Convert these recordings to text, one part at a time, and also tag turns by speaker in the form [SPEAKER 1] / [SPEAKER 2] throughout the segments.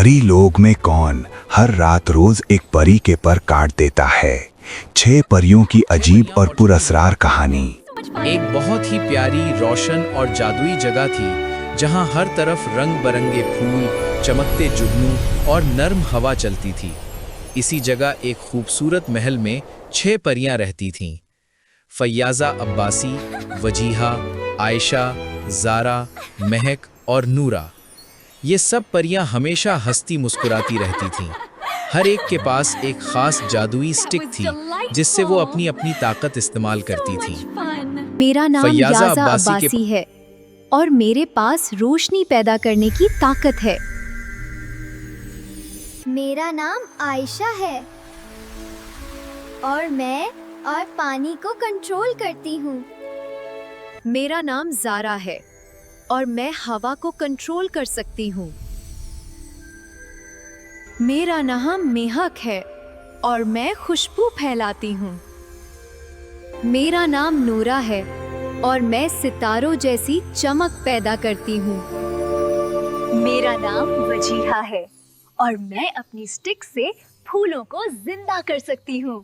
[SPEAKER 1] परी लोग में कौन हर रात रोज एक परी के पर काट देता है। 6 परियों की अजीब और पुरअसरार कहानी।
[SPEAKER 2] एक बहुत ही प्यारी, रोशन और जादुई जगह थी जहां हर तरफ रंग बरंगे फूल, चमकते जुगनू और नर्म हवा चलती थी। इसी जगह एक खूबसूरत महल में 6 परियां रहती थीं। फैयाजा अब्बासी, वजीहा, आयशा, ज़ारा, महक और नूरा। ये सब परियां हमेशा हंसती मुस्कुराती रहती थीं। हर एक के पास एक खास जादुई स्टिक थी जिससे वो अपनी अपनी ताकत इस्तेमाल करती थी।
[SPEAKER 3] मेरा नाम
[SPEAKER 2] फैयाजा
[SPEAKER 3] याजा अब्बासी है और मेरे पास रोशनी पैदा करने की ताकत है।
[SPEAKER 4] मेरा नाम आयशा है और मैं पानी को कंट्रोल करती हूँ।
[SPEAKER 3] मेरा नाम ज़ारा है और मैं हवा को कंट्रोल कर सकती हूँ। मेरा नाम मेहक है और मैं खुशबू फैलाती हूँ। मेरा नाम नूरा है और मैं सितारों जैसी चमक पैदा करती हूँ। मेरा नाम वजीहा है और मैं अपनी स्टिक से फूलों को जिंदा कर सकती हूँ।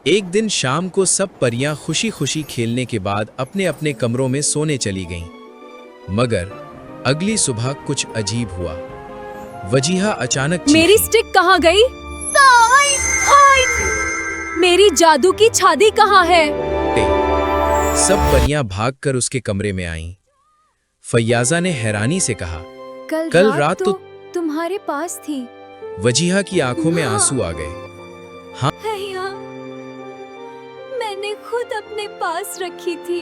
[SPEAKER 2] एक दिन शाम को सब परियां खुशी खुशी खेलने के बाद अपने अपने कमरों में सोने चली गईं। मगर अगली सुबह कुछ अजीब हुआ। वजीहा अचानक
[SPEAKER 3] मेरी स्टिक कहाँ गई? मेरी जादू की छादी कहाँ है?
[SPEAKER 2] सब परियां भागकर उसके कमरे में आईं। फैयाजा ने हैरानी से कहा, कल रात तो
[SPEAKER 3] तुम्हारे पास थी।
[SPEAKER 2] वजीहा की आंखों में आंसू आ गए।
[SPEAKER 3] है यहाँ, मैंने खुद अपने पास रखी थी।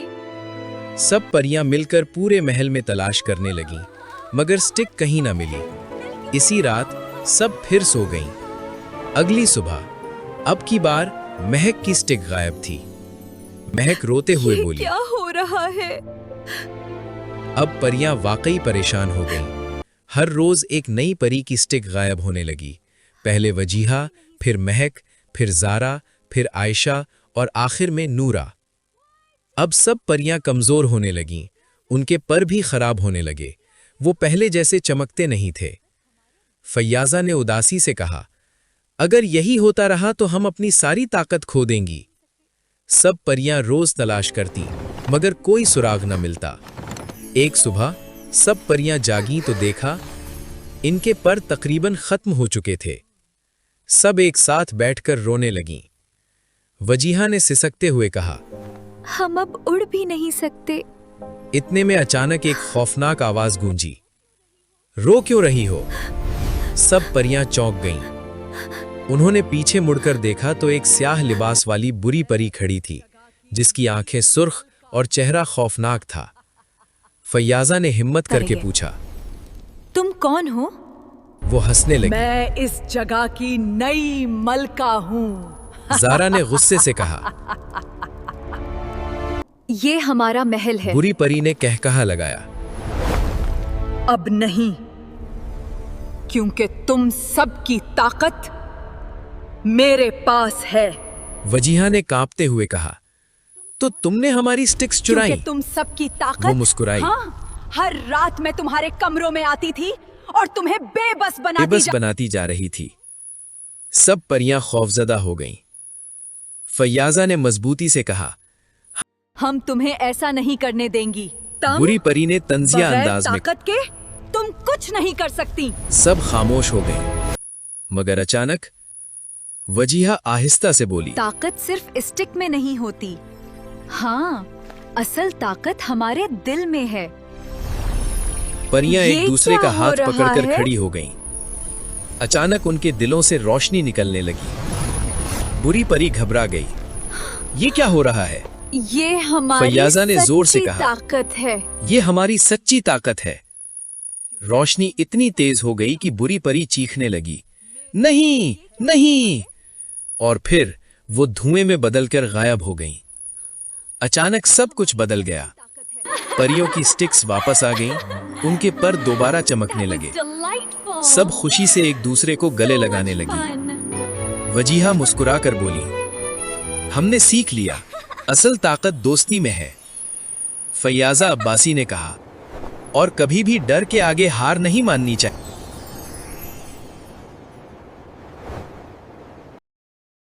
[SPEAKER 2] सब परियां मिलकर पूरे महल में तलाश करने लगीं, मगर स्टिक कहीं न मिली। इसी रात सब फिर सो गईं। अगली सुबह अब की बार महक की स्टिक गायब थी। महक रोते हुए बोली,
[SPEAKER 3] क्या हो रहा है?
[SPEAKER 2] अब परियां वाकई परेशान हो गईं। हर रोज एक नई परी की स्टिक गायब होने लगी। पहले वजीहा, फिर महक, फिर ज़ारा, फिर आयशा और आखिर में नूरा। अब सब परियां कमजोर होने लगीं। उनके पर भी खराब होने लगे। वो पहले जैसे चमकते नहीं थे। फैयाजा ने उदासी से कहा, अगर यही होता रहा तो हम अपनी सारी ताकत खो देंगी। सब परियां रोज तलाश करती, मगर कोई सुराग न मिलता। एक सुबह सब परियां जागीं तो देखा इनके पर तकरीबन खत्म हो चुके थे। सब एक साथ बैठकर रोने लगीं। वजीहा ने सिसकते हुए कहा,
[SPEAKER 3] हम अब उड़ भी नहीं सकते।
[SPEAKER 2] इतने में अचानक एक खौफनाक आवाज गूंजी, रो क्यों रही हो? सब परियां चौंक गईं। उन्होंने पीछे मुड़कर देखा तो एक स्याह लिबास वाली बुरी परी खड़ी थी, जिसकी आंखें सुर्ख और चेहरा खौफनाक था। फैयाजा ने हिम्मत करके पूछा,
[SPEAKER 3] तुम कौन हो?
[SPEAKER 2] वो हंसने लगी।
[SPEAKER 5] मैं इस जगह की नई मलका हूँ।
[SPEAKER 2] ज़ारा ने गुस्से से कहा,
[SPEAKER 3] ये हमारा महल है।
[SPEAKER 2] बुरी परी ने कहकहा लगाया,
[SPEAKER 5] अब नहीं, क्योंकि तुम सबकी ताकत मेरे पास है।
[SPEAKER 2] वजीहा ने कांपते हुए कहा, तो तुमने हमारी स्टिक्स चुराई?
[SPEAKER 5] क्योंकि तुम सबकी ताकत।
[SPEAKER 2] वो मुस्कुराई।
[SPEAKER 5] हाँ, हर रात मैं तुम्हारे कमरों में आती थी और तुम्हें बेबस
[SPEAKER 2] बनाती जा रही थी। सब परियां खौफजदा हो गईं। फैयाजा ने मजबूती से कहा,
[SPEAKER 5] हम तुम्हें ऐसा नहीं करने देंगी।
[SPEAKER 2] बुरी परी ने तंजिया अंदाज में,
[SPEAKER 5] ताकत के तुम कुछ नहीं कर सकती।
[SPEAKER 2] सब खामोश हो गए। मगर अचानक वजीहा आहिस्ता से बोली,
[SPEAKER 3] ताकत सिर्फ स्टिक में नहीं होती। हाँ, असल ताकत हमारे दिल में है।
[SPEAKER 2] परियां एक
[SPEAKER 3] ये
[SPEAKER 2] दूसरे
[SPEAKER 3] क्या
[SPEAKER 2] का
[SPEAKER 3] हो
[SPEAKER 2] हाथ
[SPEAKER 3] रहा
[SPEAKER 2] पकड़कर
[SPEAKER 3] है?
[SPEAKER 2] खड़ी हो गईं। अचानक उनके दिलों से रोशनी निकलने लगी। बुरी परी घबरा गई। ये क्या हो रहा है?
[SPEAKER 3] ये हमारी
[SPEAKER 2] फैयाजा ने जोर से
[SPEAKER 3] सच्ची
[SPEAKER 2] कहा,
[SPEAKER 3] ताकत है।
[SPEAKER 2] ये हमारी सच्ची ताकत है। रोशनी इतनी तेज हो गई कि बुरी परी चीखने लगी, नहीं नहीं, और फिर वो धुएं में बदलकर गायब हो गईं। अचानक सब कुछ बदल गया। परियों की स्टिक्स वापस आ गईं। उनके पर दोबारा चमकने लगे। सब खुशी से एक दूसरे को गले लगाने लगी। वजीहा मुस्कुराकर बोली, हमने सीख लिया, असल ताकत दोस्ती में है। फैयाजा अब्बासी ने कहा, और कभी भी डर के आगे हार नहीं माननी चाहिए।